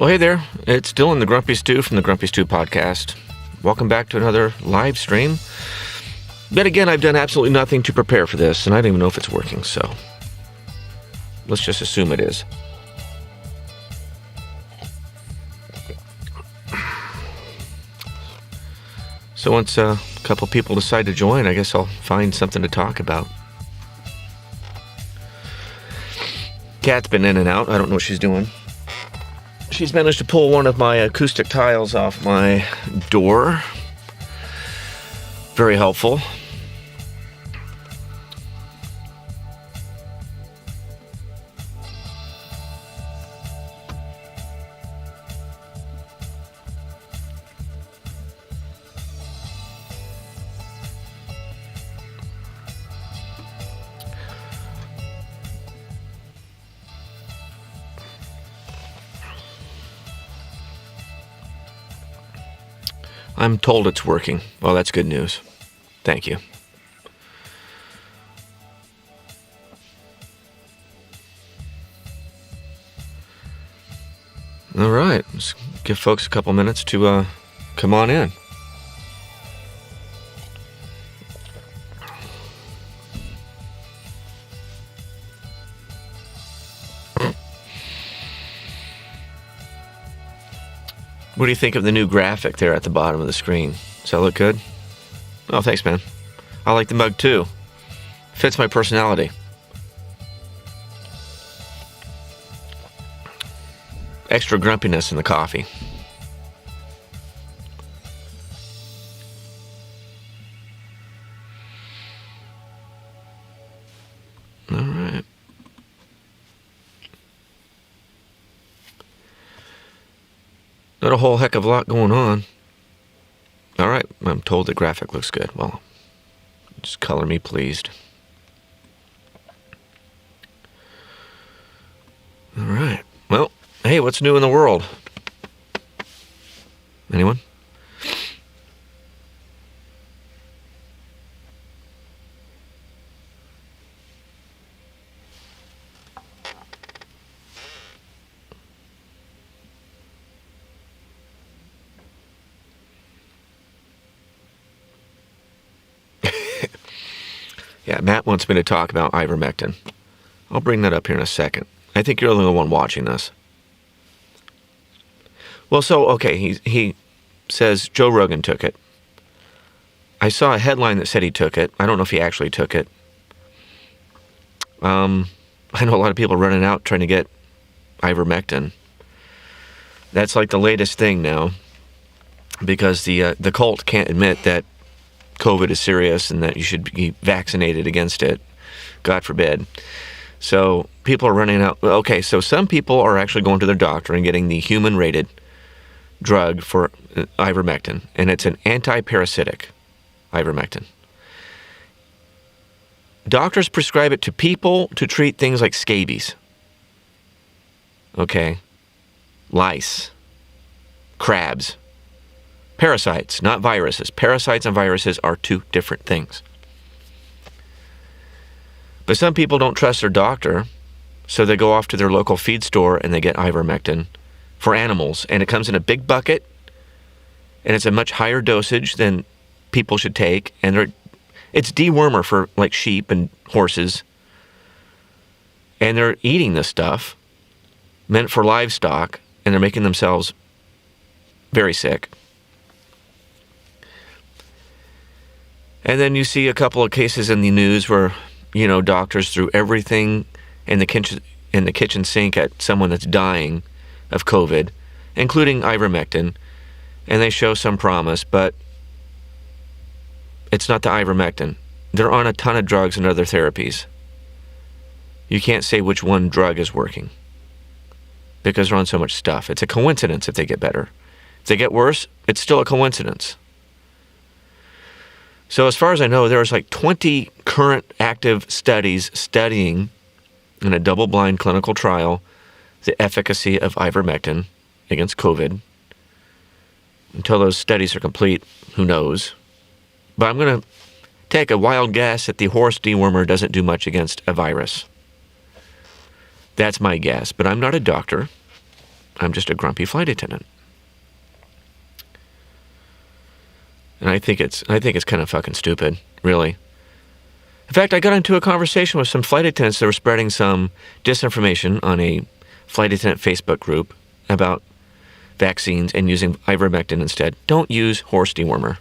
Well, hey there. It's Dylan, the Grumpy Stew from the Grumpy Stew podcast. Welcome back to another live stream. But again, I've done absolutely nothing to prepare for this, and I don't even know if it's working, so let's just assume it is. So once a couple people decide to join, I guess I'll find something to talk about. Kat's been in and out. I don't know what she's doing. She's managed to pull one of my acoustic tiles off my door. Very helpful. I'm told it's working. Well, that's good news. Thank you. All right. Let's give folks a couple minutes to come on in. What do you think of the new graphic there at the bottom of the screen? Does that look good? Oh, thanks, man. I like the mug too. Fits my personality. Extra grumpiness in the coffee. All right. Not a whole heck of a lot going on. All right, I'm told the graphic looks good. Well, just color me pleased. All right. Well, hey, what's new in the world? Anyone? Yeah, Matt wants me to talk about Ivermectin. I'll bring that up here in a second. I think you're the only one watching this. Well, so, okay, he says Joe Rogan took it. I saw a headline that said he took it. I don't know if he actually took it. I know a lot of people running out trying to get Ivermectin. That's like the latest thing now, because the cult can't admit that COVID is serious and that you should be vaccinated against it. God forbid. So people are running out. Okay, so some people are actually going to their doctor and getting the human-rated drug for Ivermectin, and it's an anti-parasitic Ivermectin. Doctors prescribe it to people to treat things like scabies. Okay? Lice. Crabs. Parasites, not viruses. Parasites and viruses are two different things. But some people don't trust their doctor, so they go off to their local feed store and they get Ivermectin for animals. And it comes in a big bucket, and it's a much higher dosage than people should take. And it's dewormer for like sheep and horses. And they're eating this stuff, meant for livestock, and they're making themselves very sick. And then you see a couple of cases in the news where, you know, doctors threw everything in the kitchen sink at someone that's dying of COVID, including Ivermectin, and they show some promise, but it's not the Ivermectin. They're on a ton of drugs and other therapies. You can't say which one drug is working because they're on so much stuff. It's a coincidence if they get better. If they get worse, it's still a coincidence. So as far as I know, there's like 20 current active studies studying in a double-blind clinical trial the efficacy of Ivermectin against COVID. Until those studies are complete, who knows? But I'm going to take a wild guess that the horse dewormer doesn't do much against a virus. That's my guess, but I'm not a doctor. I'm just a grumpy flight attendant. And I think it's kind of fucking stupid, really. In fact, I got into a conversation with some flight attendants that were spreading some disinformation on a flight attendant Facebook group about vaccines and using ivermectin instead. Don't use horse dewormer.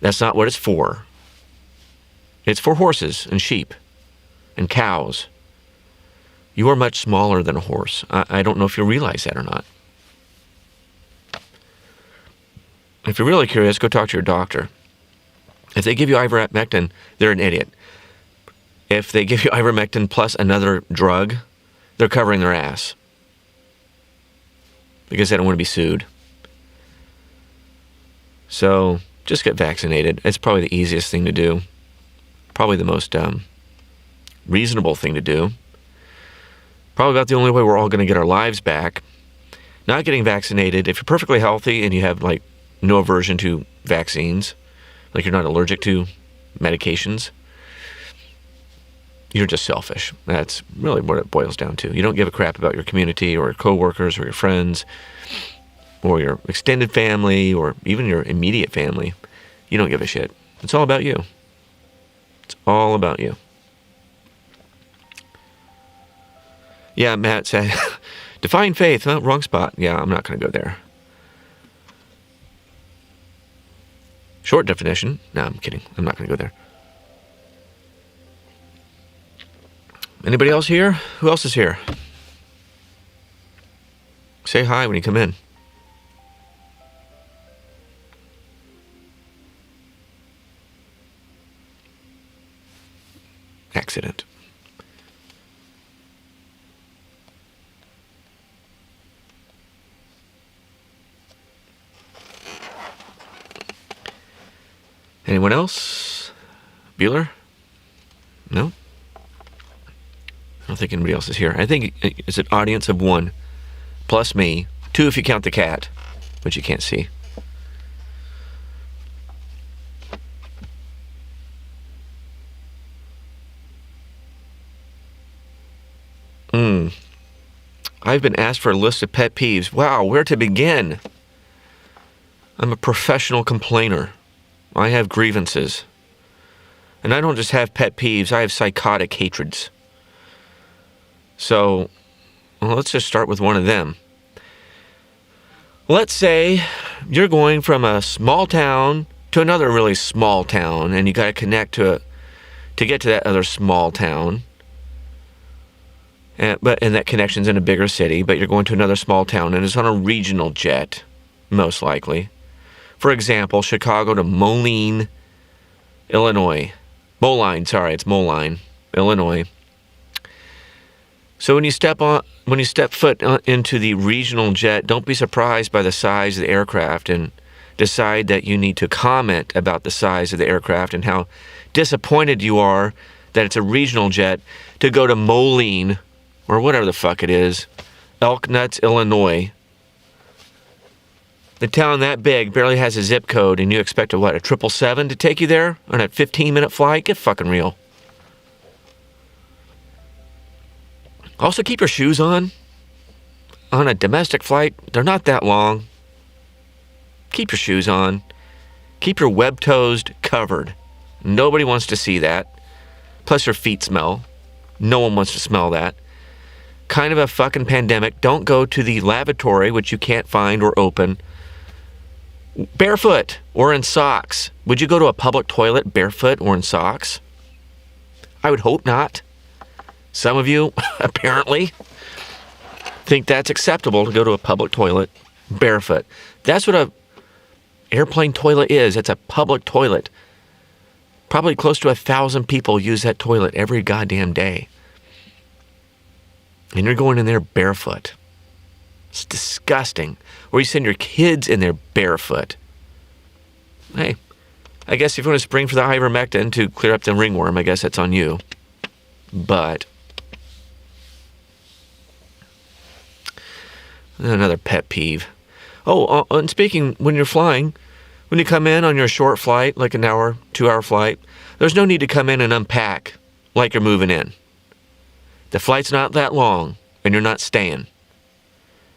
That's not what it's for. It's for horses and sheep and cows. You are much smaller than a horse. I don't know if you realize that or not. If you're really curious, go talk to your doctor. If they give you ivermectin, they're an idiot. If they give you ivermectin plus another drug, they're covering their ass. Because they don't want to be sued. So, just get vaccinated. It's probably the easiest thing to do. Probably the most reasonable thing to do. Probably about the only way we're all going to get our lives back. Not getting vaccinated, if you're perfectly healthy and you have like no aversion to vaccines, like you're not allergic to medications, you're just selfish. That's really what it boils down to. You don't give a crap about your community or your coworkers or your friends or your extended family or even your immediate family. You don't give a shit. It's all about you. It's all about you. Yeah, Matt said, define faith. Huh? Wrong spot. Yeah, I'm not going to go there. Short definition. No, I'm kidding. I'm not going to go there. Anybody else here? Who else is here? Say hi when you come in. Accident. Anyone else? Bueller? No? I don't think anybody else is here. I think it's an audience of 1, plus me. 2 if you count the cat, which you can't see. I've been asked for a list of pet peeves. Wow, where to begin? I'm a professional complainer. I have grievances. And I don't just have pet peeves, I have psychotic hatreds. So, well, let's just start with one of them. Let's say you're going from a small town to another really small town, and you got to connect to get to that other small town. And that connection's in a bigger city, but you're going to another small town, and it's on a regional jet, most likely. For example, Chicago to Moline, Illinois. It's Moline, Illinois. So when you step foot into the regional jet, don't be surprised by the size of the aircraft and decide that you need to comment about the size of the aircraft and how disappointed you are that it's a regional jet to go to Moline, or whatever the fuck it is, Elk Nuts, Illinois. The town that big barely has a zip code, and you expect a 777 to take you there on a 15-minute flight? Get fucking real. Also, keep your shoes on a domestic flight. They're not that long. Keep your shoes on. Keep your web toes covered. Nobody wants to see that. Plus your feet smell. No one wants to smell that. Kind of a fucking pandemic. Don't go to the lavatory, which you can't find or open, barefoot or in socks. Would you go to a public toilet barefoot or in socks? I would hope not. Some of you, apparently, think that's acceptable to go to a public toilet barefoot. That's what a airplane toilet is. It's a public toilet. Probably close to 1,000 people use that toilet every goddamn day. And you're going in there barefoot. It's disgusting. Or you send your kids in there barefoot. Hey, I guess if you want to spring for the ivermectin to clear up the ringworm, I guess that's on you. But another pet peeve. Oh, and speaking, when you're flying, when you come in on your short flight, like an hour, 2-hour flight, there's no need to come in and unpack like you're moving in. The flight's not that long, and you're not staying.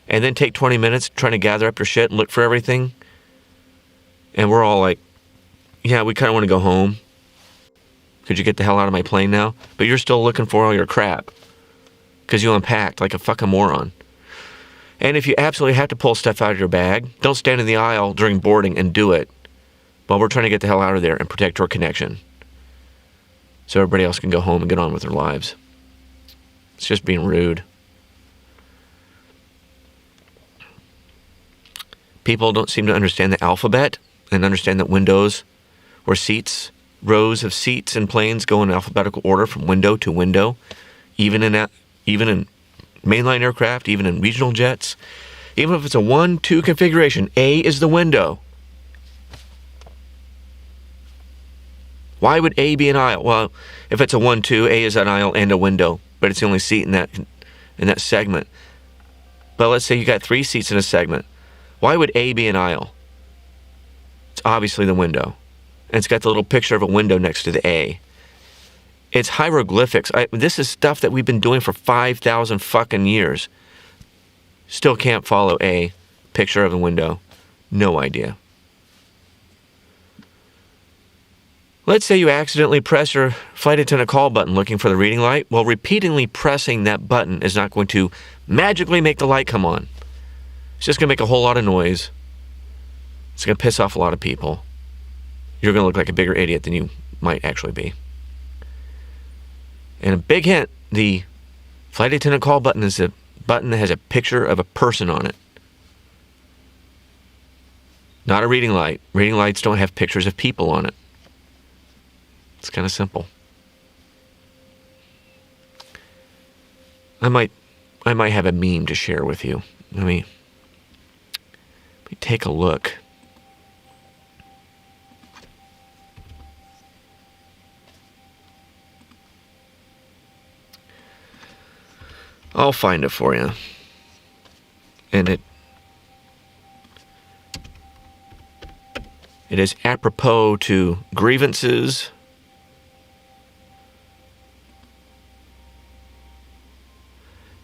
and then take 20 minutes trying to gather up your shit and look for everything. And we're all like, yeah, we kind of want to go home. Could you get the hell out of my plane now? But you're still looking for all your crap because you unpacked like a fucking moron. And if you absolutely have to pull stuff out of your bag, don't stand in the aisle during boarding and do it while we're trying to get the hell out of there and protect your connection so everybody else can go home and get on with their lives. It's just being rude. People don't seem to understand the alphabet and understand that windows or seats, rows of seats in planes go in alphabetical order from window to window, even in mainline aircraft, even in regional jets. Even if it's a 1-2 configuration, A is the window. Why would A be an aisle? Well, if it's a 1-2, A is an aisle and a window, but it's the only seat in that segment. But let's say you got 3 seats in a segment. Why would A be an aisle? It's obviously the window. And it's got the little picture of a window next to the A. It's hieroglyphics. This is stuff that we've been doing for 5,000 fucking years. Still can't follow A. Picture of a window. No idea. Let's say you accidentally press your flight attendant call button looking for the reading light. Well, repeatedly pressing that button is not going to magically make the light come on. It's just going to make a whole lot of noise. It's going to piss off a lot of people. You're going to look like a bigger idiot than you might actually be. And a big hint, the flight attendant call button is a button that has a picture of a person on it. Not a reading light. Reading lights don't have pictures of people on it. It's kind of simple. I might have a meme to share with you. Let me take a look. I'll find it for you. And it is apropos to grievances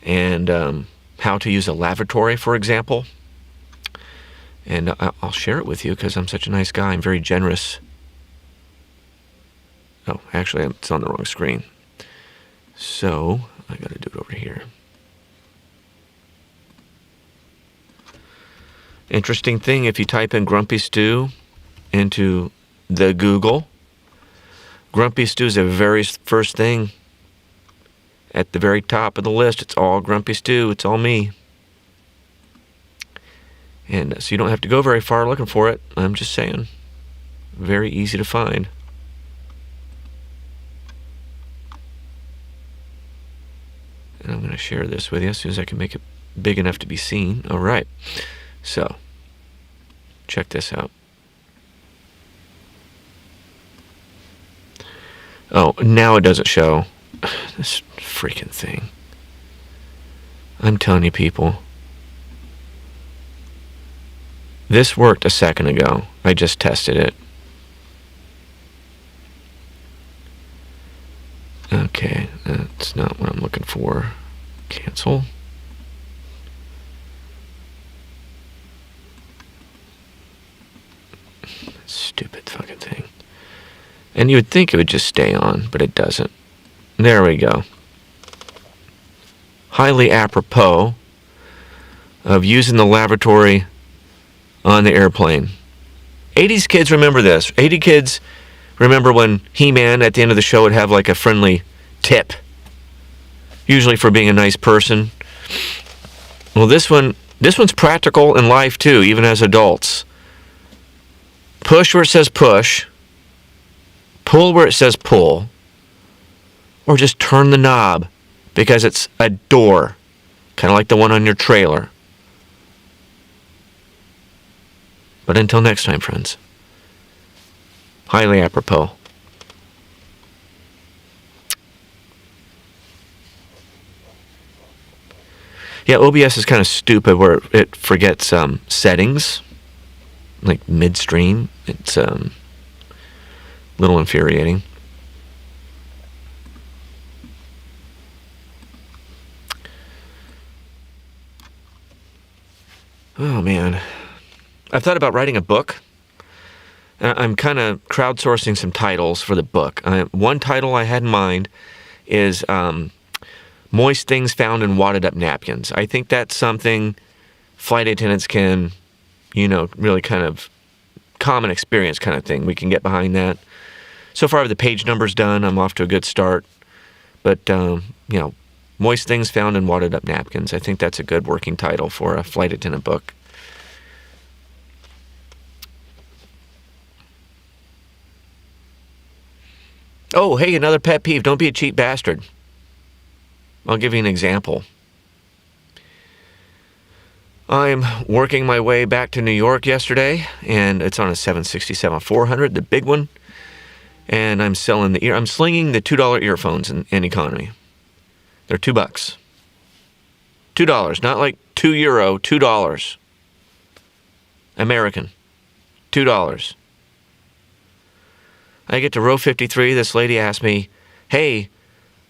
and how to use a lavatory, for example. And I'll share it with you because I'm such a nice guy. I'm very generous. Oh, actually, it's on the wrong screen. So I got to do it over here. Interesting thing, if you type in Grumpy Stew into the Google, Grumpy Stew is the very first thing at the very top of the list. It's all Grumpy Stew. It's all me. And so you don't have to go very far looking for it. I'm just saying. Very easy to find. And I'm going to share this with you as soon as I can make it big enough to be seen. All right. So, check this out. Oh, now it doesn't show. This freaking thing. I'm telling you, people. This worked a second ago. I just tested it. Okay, that's not what I'm looking for. Cancel. Stupid fucking thing. And you would think it would just stay on, but it doesn't. There we go. Highly apropos of using the lavatory on the airplane. 80s kids remember this. 80 kids remember when He-Man at the end of the show would have like a friendly tip. Usually for being a nice person. Well, this one's practical in life too, even as adults. Push where it says push. Pull where it says pull. Or just turn the knob because it's a door. Kind of like the one on your trailer. But until next time, friends. Highly apropos. Yeah, OBS is kind of stupid where it forgets settings. Like midstream. It's a little infuriating. Oh, man. I've thought about writing a book. I'm kind of crowdsourcing some titles for the book. One title I had in mind is Moist Things Found in Wadded Up Napkins. I think that's something flight attendants can, really kind of common experience kind of thing. We can get behind that. So far, the page number's done. I'm off to a good start. But, Moist Things Found in Wadded Up Napkins. I think that's a good working title for a flight attendant book. Oh, hey, another pet peeve. Don't be a cheap bastard. I'll give you an example. I'm working my way back to New York yesterday, and it's on a 767-400, the big one. And I'm slinging the $2 earphones in economy. They're $2. $2, not like €2, $2. American. $2. I get to row 53, this lady asked me, hey,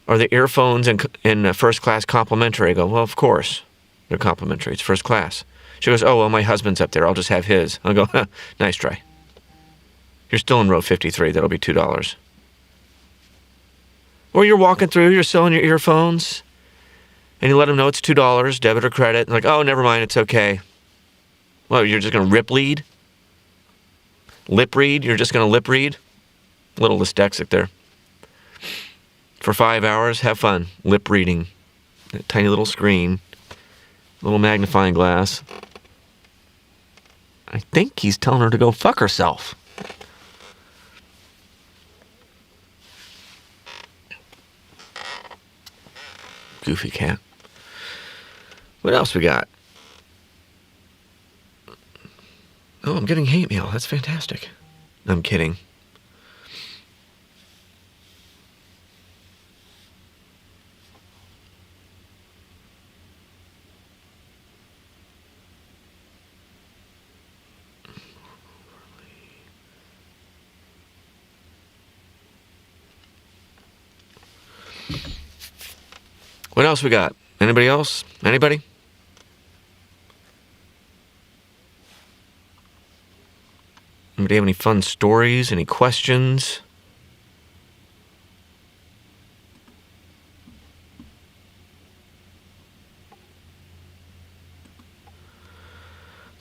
are the earphones in first class complimentary? I go, well, of course. They're complimentary. It's first class. She goes, oh, well, my husband's up there. I'll just have his. I'll go, nice try. You're still in row 53. That'll be $2. Or you're walking through, you're selling your earphones, and you let them know it's $2, debit or credit. And like, oh, never mind, it's okay. Well, you're just going to lip read? You're just going to lip read? A little dyslexic there. For 5 hours, have fun. Lip reading. That tiny little screen. Little magnifying glass. I think he's telling her to go fuck herself. Goofy cat. What else we got? Oh, I'm getting hate mail. That's fantastic. I'm kidding. What else we got? Anybody else? Anybody? Anybody have any fun stories? Any questions?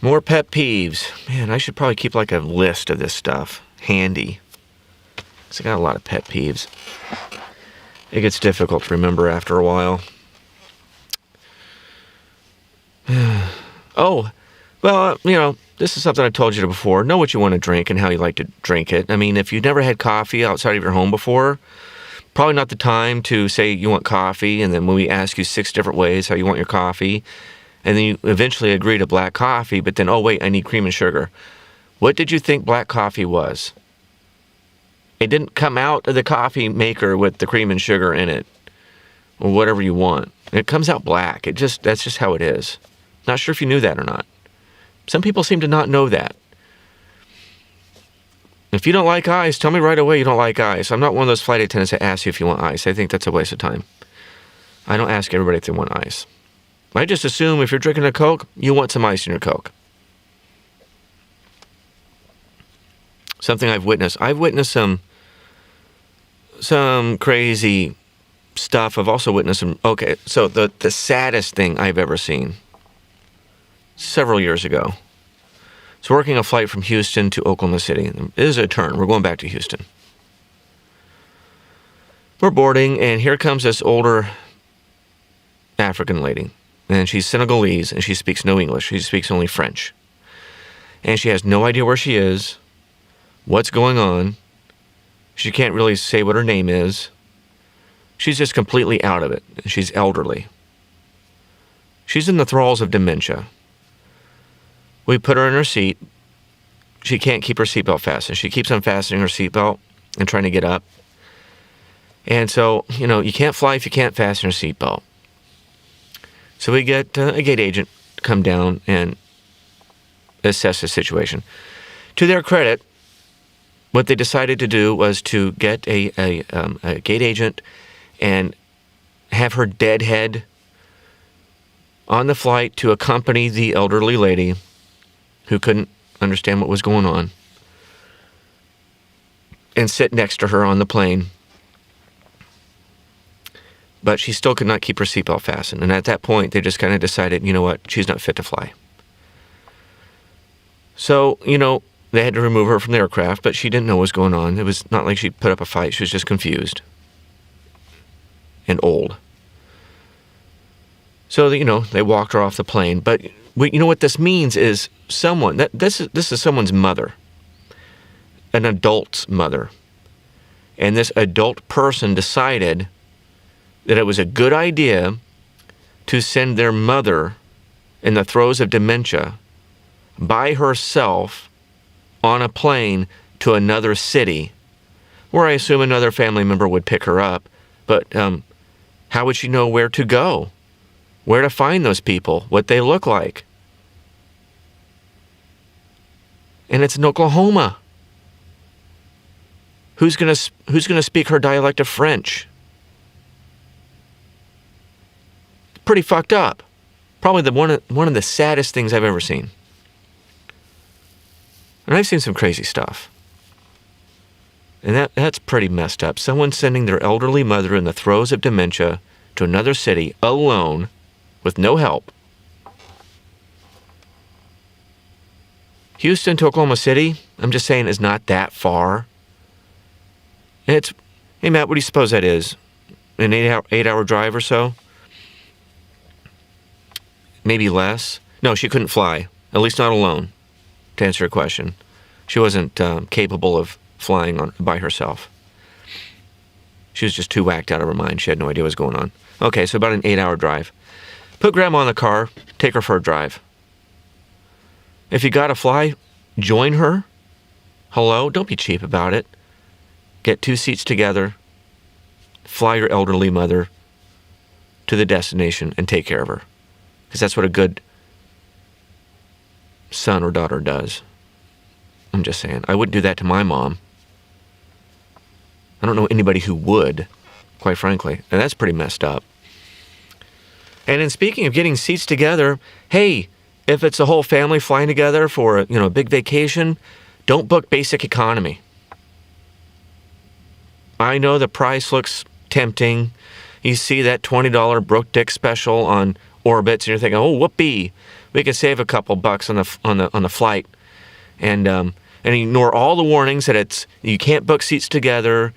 More pet peeves. Man, I should probably keep like a list of this stuff handy. 'Cause I got a lot of pet peeves. It gets difficult to remember after a while. Oh, well, this is something I told you before. Know what you want to drink and how you like to drink it. I mean, if you've never had coffee outside of your home before, probably not the time to say you want coffee, and then when we ask you 6 different ways how you want your coffee, and then you eventually agree to black coffee, but then, oh, wait, I need cream and sugar. What did you think black coffee was? It didn't come out of the coffee maker with the cream and sugar in it, or whatever you want. It comes out black. That's just how it is. Not sure if you knew that or not. Some people seem to not know that. If you don't like ice, tell me right away you don't like ice. I'm not one of those flight attendants that asks you if you want ice. I think that's a waste of time. I don't ask everybody if they want ice. I just assume if you're drinking a Coke, you want some ice in your Coke. Something I've witnessed. I've witnessed some crazy stuff. I've also witnessed some... Okay, so the saddest thing I've ever seen, several years ago, was working a flight from Houston to Oklahoma City. It is a turn. We're going back to Houston. We're boarding, and here comes this older African lady. And she's Senegalese, and she speaks no English. She speaks only French. And she has no idea where she is, what's going on. She can't really say what her name is. She's just completely out of it. She's elderly. She's in the thralls of dementia. We put her in her seat. She can't keep her seatbelt fastened. She keeps unfastening her seatbelt and trying to get up. And so, you can't fly if you can't fasten your seatbelt. So we get a gate agent to come down and assess the situation. To their credit, what they decided to do was to get a gate agent and have her deadhead on the flight to accompany the elderly lady who couldn't understand what was going on and sit next to her on the plane. But she still could not keep her seatbelt fastened. And at that point, they just kind of decided, you know what, she's not fit to fly. So, they had to remove her from the aircraft, but she didn't know what was going on. It was not like she put up a fight. She was just confused and old. So, they walked her off the plane. But what this means is this is someone's mother, an adult's mother. And this adult person decided that it was a good idea to send their mother in the throes of dementia by herself on a plane to another city, where I assume another family member would pick her up. But how would she know where to go? Where to find those people? What they look like? And it's in Oklahoma. Who's gonna speak her dialect of French? Pretty fucked up. Probably one of the saddest things I've ever seen. And I've seen some crazy stuff. And that's pretty messed up. Someone sending their elderly mother in the throes of dementia to another city alone with no help. Houston to Oklahoma City, I'm just saying, is not that far. And hey Matt, what do you suppose that is? An 8-hour drive or so? Maybe less. No, she couldn't fly, at least not alone, to answer your question. She wasn't capable of flying by herself. She was just too whacked out of her mind. She had no idea what was going on. Okay, so about an 8-hour drive. Put grandma in the car, take her for a drive. If you gotta fly, join her. Hello, don't be cheap about it. Get 2 seats together, fly your elderly mother to the destination and take care of her. Because that's what a good son or daughter does. I'm just saying. I wouldn't do that to my mom. I don't know anybody who would, quite frankly. And that's pretty messed up. And in speaking of getting seats together, hey, if it's a whole family flying together for a big vacation, don't book basic economy. I know the price looks tempting. You see that $20 broke dick special on Orbitz, and you're thinking, oh, whoopee, we can save a couple bucks on the flight, and ignore all the warnings that you can't book seats together,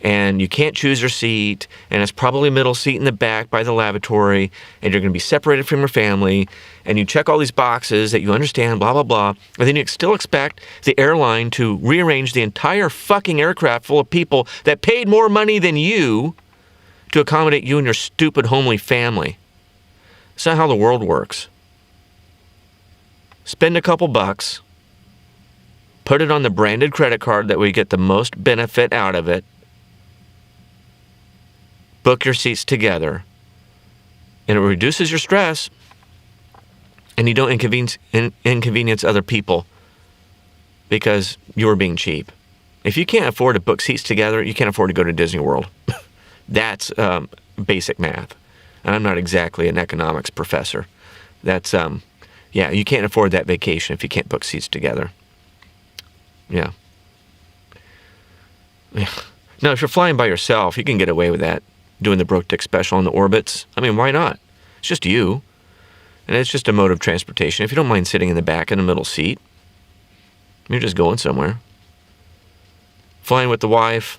and you can't choose your seat, and it's probably middle seat in the back by the lavatory, and you're going to be separated from your family, and you check all these boxes that you understand, blah blah blah, and then you still expect the airline to rearrange the entire fucking aircraft full of people that paid more money than you to accommodate you and your stupid homely family. It's not how the world works. Spend a couple bucks, put it on the branded credit card that we get the most benefit out of it, book your seats together, and it reduces your stress, and you don't inconvenience other people because you're being cheap. If you can't afford to book seats together, you can't afford to go to Disney World. That's basic math. And I'm not exactly an economics professor. That's, you can't afford that vacation if you can't book seats together. Yeah. Now, if you're flying by yourself, you can get away with that, doing the broke dick special on the Orbitz. I mean, why not? It's just you. And it's just a mode of transportation. If you don't mind sitting in the back in the middle seat, you're just going somewhere. Flying with the wife,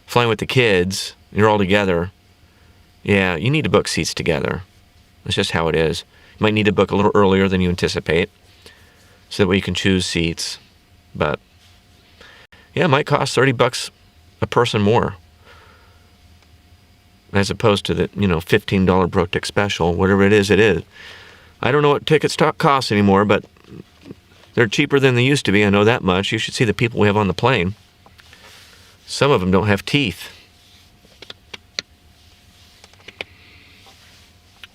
flying with the kids, you're all together. Yeah, you need to book seats together. That's just how it is. You might need to book a little earlier than you anticipate so that way you can choose seats. But yeah, it might cost $30 a person more as opposed to the, $15 broke dick special, whatever it is, it is. I don't know what tickets cost anymore, but they're cheaper than they used to be. I know that much. You should see the people we have on the plane. Some of them don't have teeth.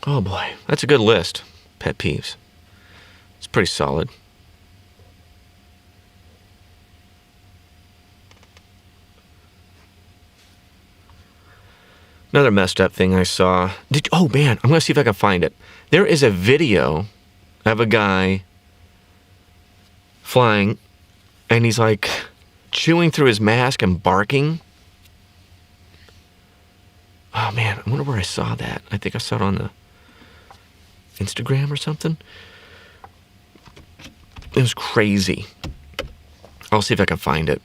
Oh boy, that's a good list. Pet peeves. It's pretty solid. Another messed up thing I saw. Oh man, I'm going to see if I can find it. There is a video of a guy flying, and he's like chewing through his mask and barking. Oh man, I wonder where I saw that. I think I saw it on the Instagram or something. It was crazy. I'll see if I can find it.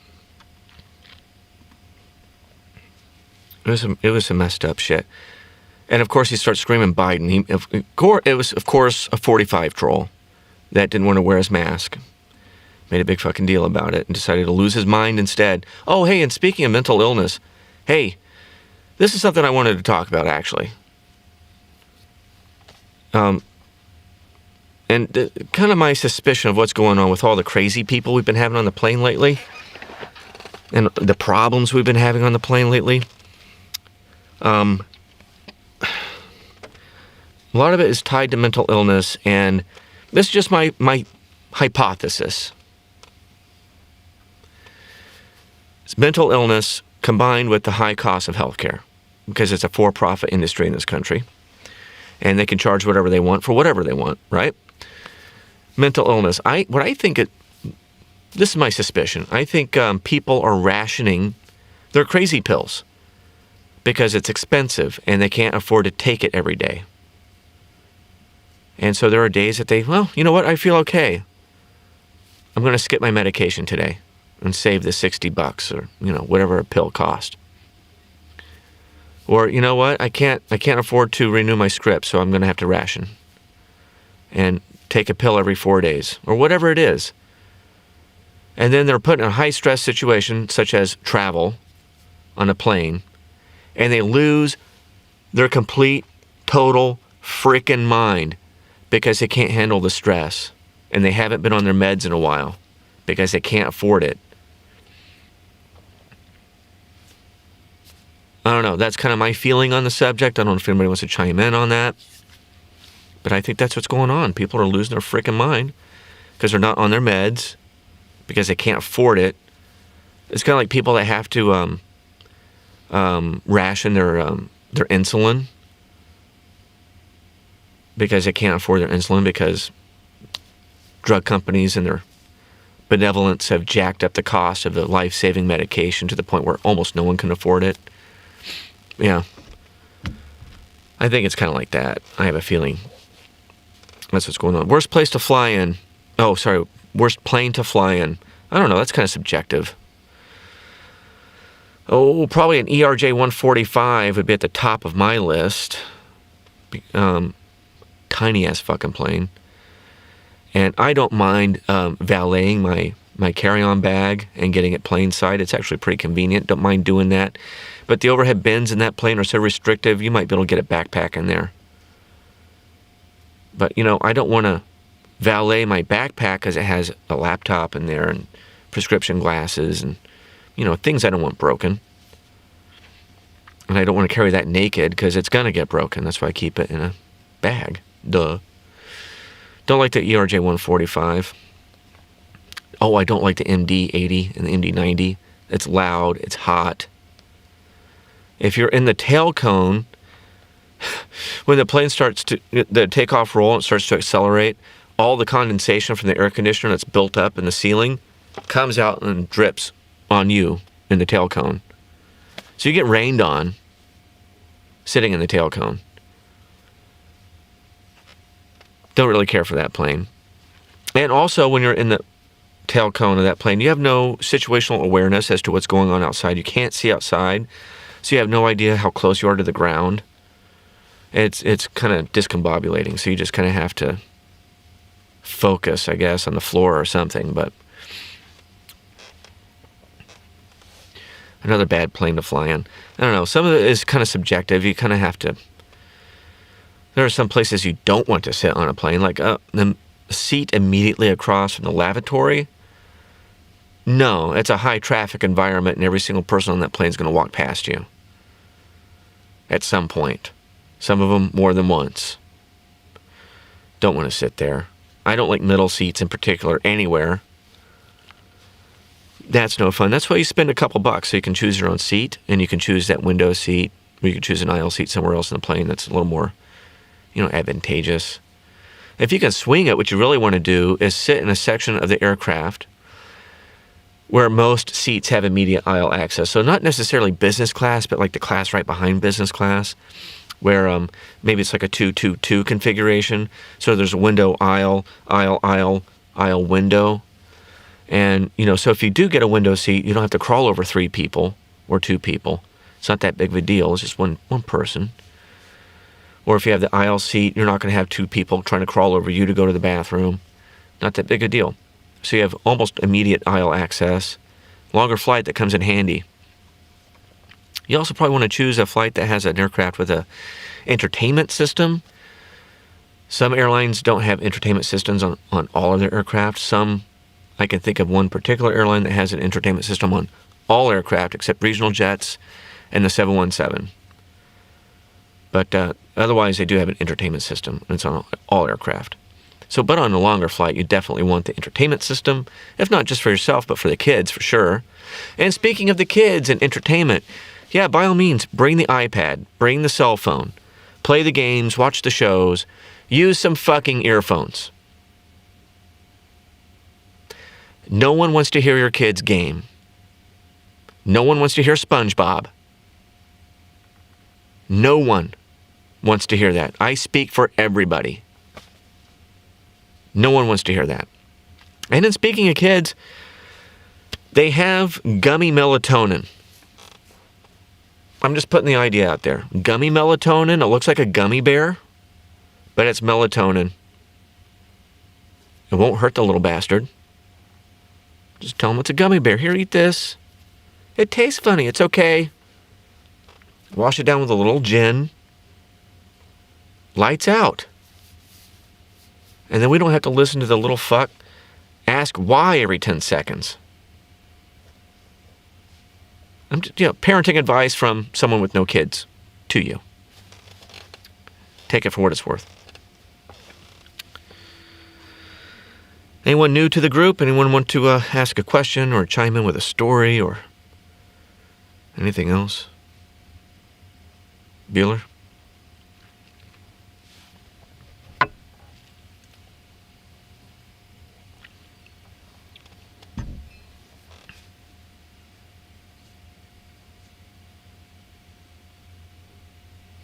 It was some messed up shit. And of course he starts screaming Biden. It was of course a 45 troll that didn't want to wear his mask. Made a big fucking deal about it and decided to lose his mind instead. Oh, hey, and speaking of mental illness, hey, this is something I wanted to talk about, actually. And kind of my suspicion of what's going on with all the crazy people we've been having on the plane lately, and the problems we've been having on the plane lately. A lot of it is tied to mental illness, and this is just my hypothesis. It's mental illness combined with the high cost of healthcare, because it's a for-profit industry in this country, and they can charge whatever they want for whatever they want, right? Mental illness. This is my suspicion. I think people are rationing their crazy pills because it's expensive and they can't afford to take it every day. And so there are days that well, you know what? I feel okay. I'm going to skip my medication today and save the $60 or, whatever a pill cost. Or, you know what? I can't afford to renew my script, so I'm going to have to ration and take a pill every 4 days or whatever it is. And then they're put in a high stress situation such as travel on a plane, and they lose their complete, total freaking mind because they can't handle the stress, and they haven't been on their meds in a while because they can't afford it. I don't know. That's kind of my feeling on the subject. I don't know if anybody wants to chime in on that. But I think that's what's going on. People are losing their freaking mind because they're not on their meds, because they can't afford it. It's kind of like people that have to ration their insulin because they can't afford their insulin because drug companies and their benevolence have jacked up the cost of the life-saving medication to the point where almost no one can afford it. Yeah. I think it's kind of like that. I have a feeling that's what's going on. Worst place to fly in. Oh, sorry. Worst plane to fly in. I don't know. That's kind of subjective. Oh, probably an ERJ 145 would be at the top of my list. Tiny ass fucking plane. And I don't mind valeting my carry-on bag and getting it plane side. It's actually pretty convenient. Don't mind doing that. But the overhead bins in that plane are so restrictive, you might be able to get a backpack in there. But, I don't want to valet my backpack because it has a laptop in there and prescription glasses and, things I don't want broken. And I don't want to carry that naked because it's going to get broken. That's why I keep it in a bag. Duh. Don't like the ERJ 145. Oh, I don't like the MD 80 and the MD 90. It's loud. It's hot. If you're in the tail cone, when the plane starts to, the takeoff roll, and starts to accelerate, all the condensation from the air conditioner that's built up in the ceiling comes out and drips on you in the tail cone. So you get rained on sitting in the tail cone. Don't really care for that plane. And also, when you're in the tail cone of that plane, you have no situational awareness as to what's going on outside. You can't see outside, so you have no idea how close you are to the ground. It's kind of discombobulating, so you just kind of have to focus, I guess, on the floor or something. But another bad plane to fly in. I don't know. Some of it is kind of subjective. You kind of have to. There are some places you don't want to sit on a plane, like the seat immediately across from the lavatory. No, it's a high traffic environment, and every single person on that plane is going to walk past you at some point. Some of them more than once. Don't want to sit there. I don't like middle seats in particular anywhere. That's no fun. That's why you spend a couple bucks so you can choose your own seat, and you can choose that window seat, Or you could choose an aisle seat somewhere else in the plane that's a little more, advantageous. If you can swing it, what you really want to do is sit in a section of the aircraft where most seats have immediate aisle access. So not necessarily business class, but like the class right behind business class, where maybe it's like a 2-2-2 configuration. So there's a window, aisle, window. And, so if you do get a window seat, you don't have to crawl over 3 people or 2 people. It's not that big of a deal. It's just one person. Or if you have the aisle seat, you're not going to have 2 people trying to crawl over you to go to the bathroom. Not that big a deal. So you have almost immediate aisle access. Longer flight that comes in handy. You also probably want to choose a flight that has an aircraft with a entertainment system. Some airlines don't have entertainment systems on all of their aircraft. Some, I can think of one particular airline that has an entertainment system on all aircraft except regional jets and the 717. But otherwise, they do have an entertainment system, and it's on all aircraft. But on a longer flight, you definitely want the entertainment system, if not just for yourself, but for the kids, for sure. And speaking of the kids and entertainment, yeah, by all means, bring the iPad, bring the cell phone, play the games, watch the shows, use some fucking earphones. No one wants to hear your kids game. No one wants to hear SpongeBob. No one wants to hear that. I speak for everybody. No one wants to hear that. And then speaking of kids, they have gummy melatonin. I'm just putting the idea out there. Gummy melatonin, it looks like a gummy bear, but it's melatonin. It won't hurt the little bastard. Just tell them it's a gummy bear. Here, eat this. It tastes funny. It's okay. Wash it down with a little gin. Lights out. And then we don't have to listen to the little fuck ask why every 10 seconds. I'm just, parenting advice from someone with no kids to you. Take it for what it's worth. Anyone new to the group? Anyone want to ask a question or chime in with a story or anything else? Bueller?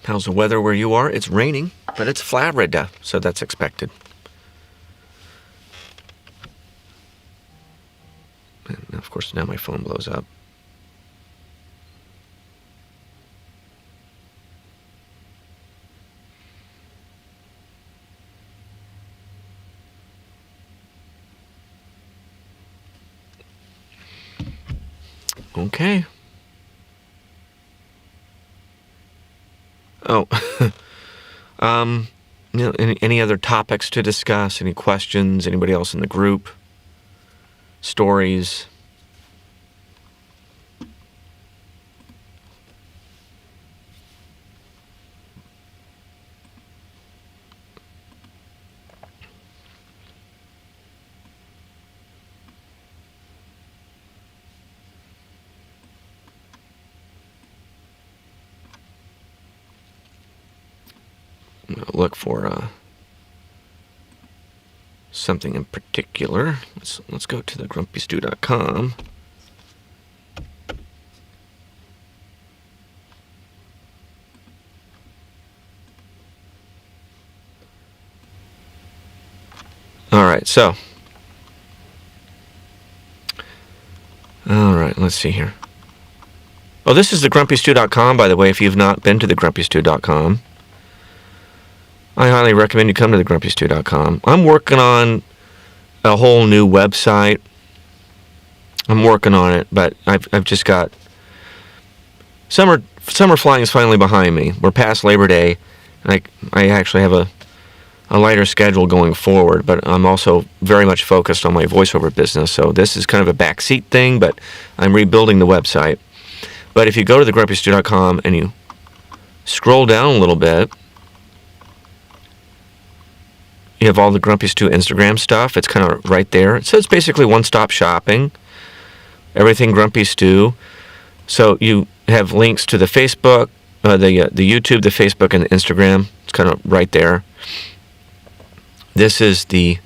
How's the weather where you are? It's raining, but it's Florida, so that's expected. And of course, now my phone blows up. Okay. Oh, any other topics to discuss? Any questions? Anybody else in the group? Stories? Look for something in particular. Let's go to the grumpystew.com. All right, so. All right, let's see here. Oh, this is the grumpystew.com, by the way, if you've not been to the grumpystew.com. I highly recommend you come to the grumpystew.com. I'm working on a whole new website. I'm working on it, but I've just got summer flying is finally behind me. We're past Labor Day, and I actually have a lighter schedule going forward, but I'm also very much focused on my voiceover business. So this is kind of a backseat thing, but I'm rebuilding the website. But if you go to the grumpystew.com and you scroll down a little bit, you have all the Grumpy Stew Instagram stuff. It's kind of right there. It says basically one-stop shopping. Everything Grumpy Stew. So you have links to the Facebook the YouTube, the Facebook, and the Instagram. It's kind of right there. This is the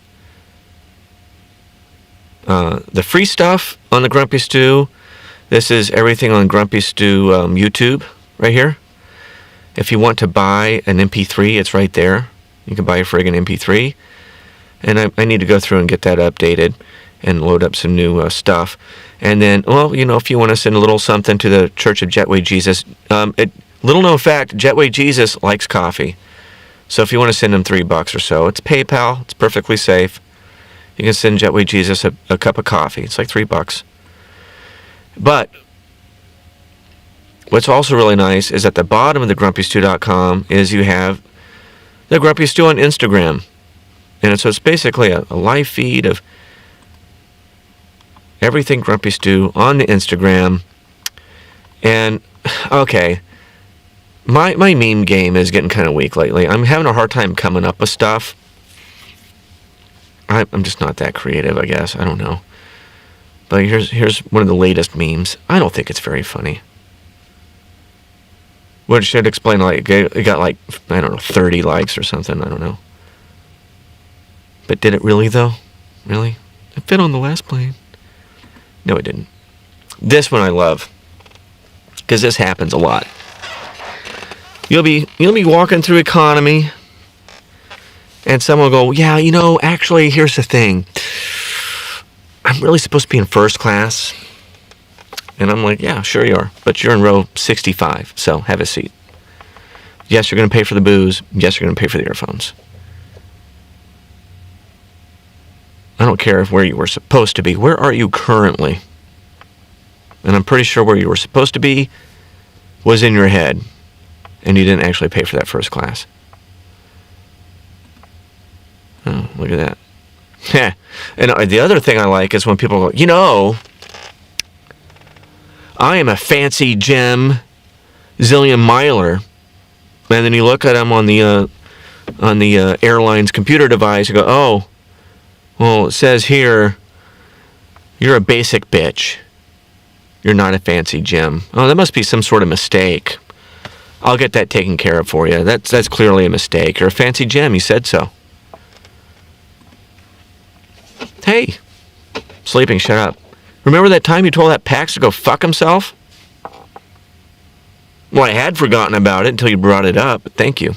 free stuff on the Grumpy Stew. This is everything on Grumpy Stew YouTube right here. If you want to buy an MP3, it's right there. You can buy a friggin' MP3. And I need to go through and get that updated and load up some new stuff. And then, well, you know, if you want to send a little something to the Church of Jetway Jesus, little known fact, Jetway Jesus likes coffee. So if you want to send him $3 or so, it's PayPal. It's perfectly safe. You can send Jetway Jesus a cup of coffee. It's like $3. But what's also really nice is at the bottom of the grumpystew.com is you have the Grumpy Stew on Instagram. And so it's basically a live feed of everything Grumpy Stew on the Instagram. And, okay, my meme game is getting kind of weak lately. I'm having a hard time coming up with stuff. I'm just not that creative, I guess. I don't know. But here's one of the latest memes. I don't think it's very funny. What should explain, like, it got like, I don't know, 30 likes or something. I don't know. But did it really, though? Really? It fit on the last plane. No, it didn't. This one I love. Because this happens a lot. You'll be walking through economy, and someone will go, yeah, you know, actually, here's the thing. I'm really supposed to be in first class. And I'm like, yeah, sure you are. But you're in row 65, so have a seat. Yes, you're going to pay for the booze. Yes, you're going to pay for the earphones. I don't care where you were supposed to be. Where are you currently? And I'm pretty sure where you were supposed to be was in your head. And you didn't actually pay for that first class. Oh, look at that. Yeah. And the other thing I like is when people go, you know, I am a fancy gem zillion miler. And then you look at them on the airline's computer device and go, oh, well, it says here, you're a basic bitch. You're not a fancy gem. Oh, that must be some sort of mistake. I'll get that taken care of for you. That's clearly a mistake. You're a fancy gem. You said so. Hey, sleeping, shut up. Remember that time you told that Pax to go fuck himself? Well, I had forgotten about it until you brought it up, but thank you.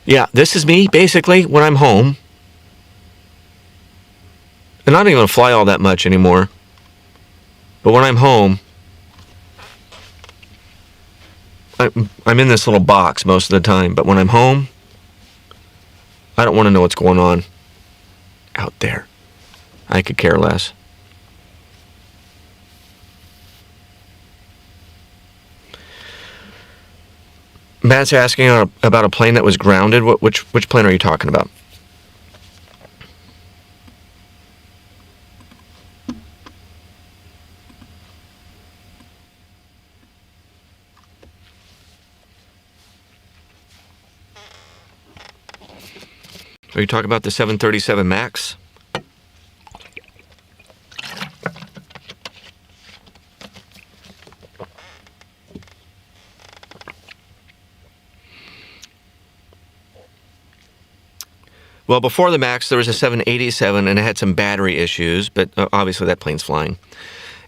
Yeah, this is me, basically, when I'm home. And I'm not even fly all that much anymore. But when I'm home, I'm in this little box most of the time. But when I'm home, I don't want to know what's going on out there. I could care less. Matt's asking about a plane that was grounded. Which plane are you talking about? Are you talking about the 737 MAX? Well, before the MAX, there was a 787, and it had some battery issues, but obviously that plane's flying.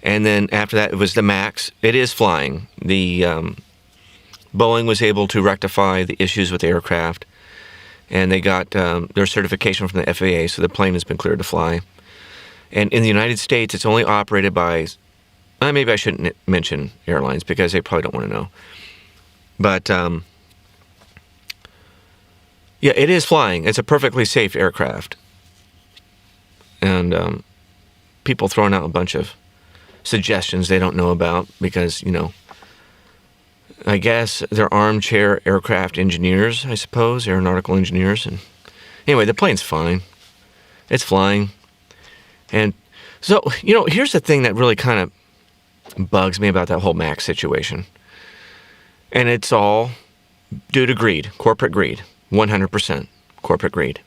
And then after that, it was the MAX. It is flying. The Boeing was able to rectify the issues with the aircraft, and they got their certification from the FAA, so the plane has been cleared to fly. And in the United States, it's only operated by, maybe I shouldn't mention airlines because they probably don't want to know. But yeah, it is flying. It's a perfectly safe aircraft. And people throwing out a bunch of suggestions they don't know about because, you know, I guess they're armchair aircraft engineers, I suppose, aeronautical engineers. And anyway, the plane's fine. It's flying. And so, you know, here's the thing that really kind of bugs me about that whole MAX situation. And it's all due to greed, corporate greed. 100% corporate greed.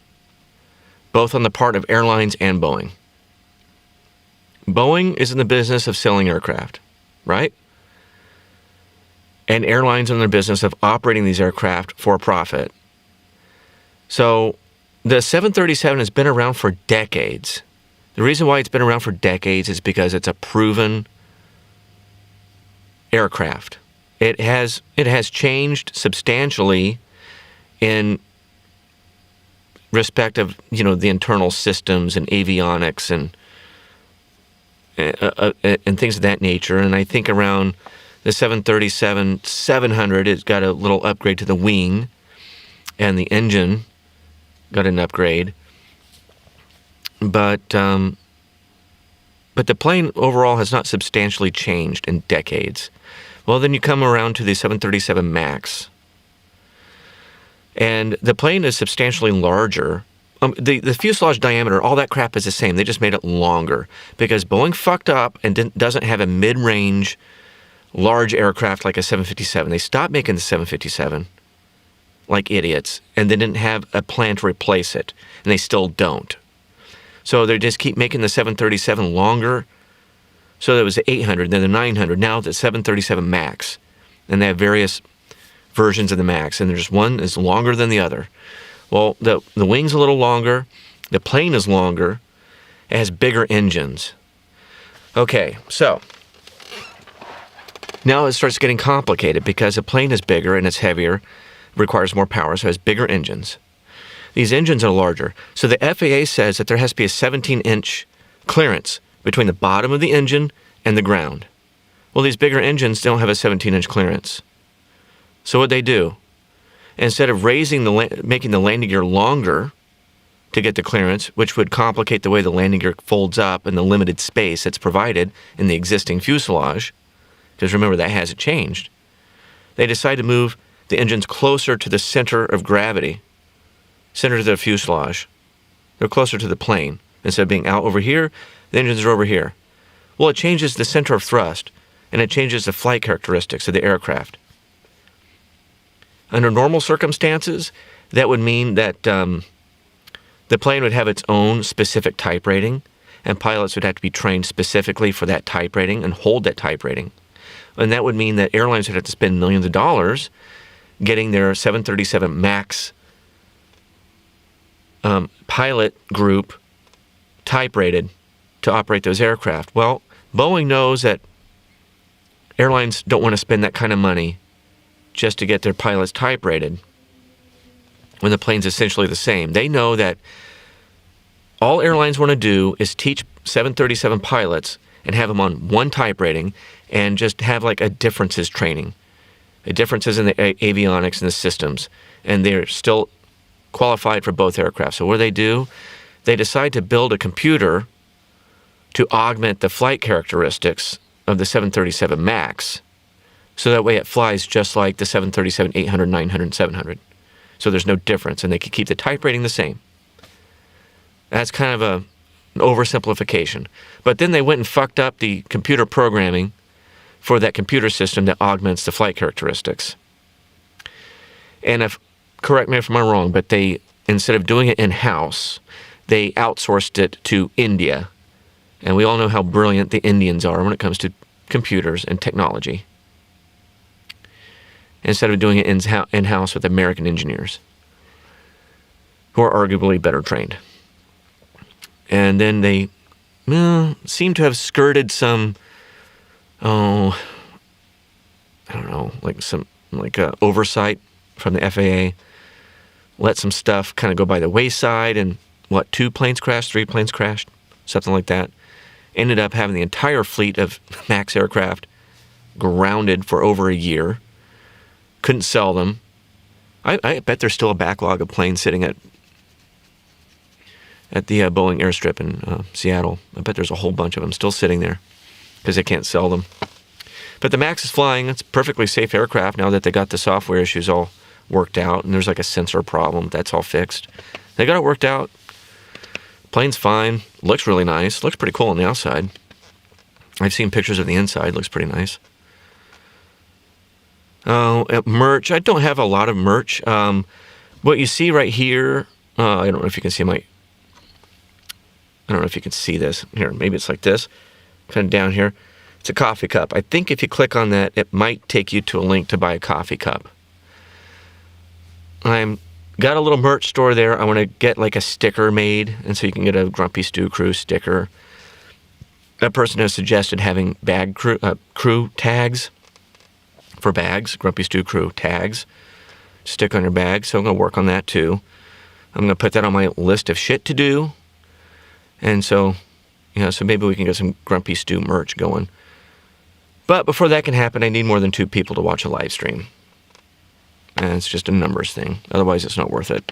Both on the part of airlines and Boeing. Boeing is in the business of selling aircraft, right? And airlines are in the business of operating these aircraft for profit. So the 737 has been around for decades. The reason why it's been around for decades is because it's a proven aircraft. It has changed substantially in respect of, the internal systems and avionics and things of that nature. And I think around the 737-700, it's got a little upgrade to the wing, and the engine got an upgrade. But the plane overall has not substantially changed in decades. Well, then you come around to the 737 MAX. And the plane is substantially larger. The fuselage diameter, all that crap is the same. They just made it longer because Boeing fucked up and doesn't have a mid-range large aircraft like a 757. They stopped making the 757 like idiots, and they didn't have a plan to replace it, and they still don't. So they just keep making the 737 longer. So there was the 800, then the 900, now the 737 MAX. And they have various versions of the MAX, and there's one is longer than the other. Well, the wing's a little longer, the plane is longer, it has bigger engines. Okay, so now it starts getting complicated because the plane is bigger and it's heavier, requires more power, so it has bigger engines. These engines are larger. So the FAA says that there has to be a 17-inch clearance between the bottom of the engine and the ground. Well, these bigger engines don't have a 17-inch clearance. So what they do, instead of making the landing gear longer to get the clearance, which would complicate the way the landing gear folds up and the limited space that's provided in the existing fuselage, because remember that hasn't changed, they decide to move the engines closer to the center of gravity, center of the fuselage. They're closer to the plane. Instead of being out over here, the engines are over here. Well, it changes the center of thrust, and it changes the flight characteristics of the aircraft. Under normal circumstances, that would mean that the plane would have its own specific type rating, and pilots would have to be trained specifically for that type rating and hold that type rating. And that would mean that airlines would have to spend millions of dollars getting their 737 MAX pilot group type rated to operate those aircraft. Well, Boeing knows that airlines don't want to spend that kind of money just to get their pilots type rated when the plane's essentially the same. They know that all airlines want to do is teach 737 pilots and have them on one type rating and just have like a differences training, a differences in the avionics and the systems, and they're still qualified for both aircraft. So what do? They decide to build a computer to augment the flight characteristics of the 737 MAX, so that way it flies just like the 737, 800, 900, 700. So there's no difference, and they can keep the type rating the same. That's kind of an oversimplification. But then they went and fucked up the computer programming for that computer system that augments the flight characteristics. And correct me if I'm wrong, but they, instead of doing it in-house, they outsourced it to India. And we all know how brilliant the Indians are when it comes to computers and technology, instead of doing it in-house with American engineers who are arguably better trained. And then they seem to have skirted some, I don't know, like oversight from the FAA, let some stuff kind of go by the wayside, and 2 planes crashed, 3 planes crashed, something like that. Ended up having the entire fleet of MAX aircraft grounded for over a year. Couldn't sell them. I bet there's still a backlog of planes sitting at the Boeing airstrip in Seattle. I bet there's a whole bunch of them still sitting there because they can't sell them. But the MAX is flying. It's a perfectly safe aircraft now that they got the software issues all worked out, and there's like a sensor problem. That's all fixed. They got it worked out. Plane's fine. Looks really nice. Looks pretty cool on the outside. I've seen pictures of the inside. Looks pretty nice. Merch. I don't have a lot of merch. What you see right here, I don't know if you can see I don't know if you can see this. Here, maybe it's like this. kind of down here. It's a coffee cup. I think if you click on that, it might take you to a link to buy a coffee cup. I'm got a little merch store there. I want to get like a sticker made, and so you can get a Grumpy Stew Crew sticker. That person has suggested having bag crew tags for bags, Grumpy Stew Crew tags. Stick on your bag, so I'm going to work on that too. I'm going to put that on my list of shit to do. And so, so maybe we can get some Grumpy Stew merch going. But before that can happen, I need more than 2 people to watch a live stream. And it's just a numbers thing. Otherwise, it's not worth it.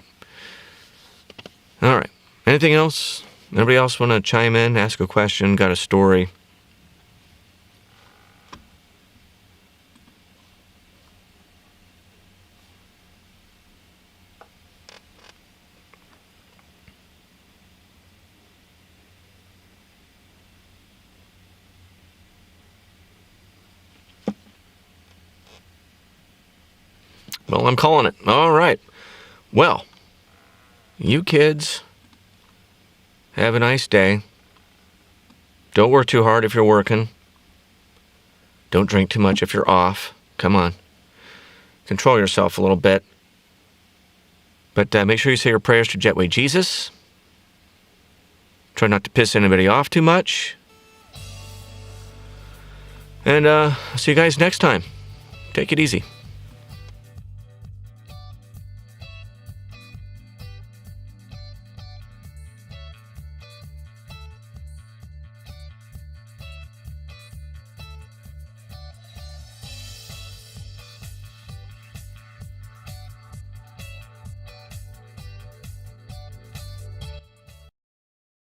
All right. Anything else? Anybody else want to chime in, ask a question, got a story? Well, I'm calling it. All right. Well, you kids, have a nice day. Don't work too hard if you're working. Don't drink too much if you're off. Come on. Control yourself a little bit. But make sure you say your prayers to Jetway Jesus. Try not to piss anybody off too much. And see you guys next time. Take it easy.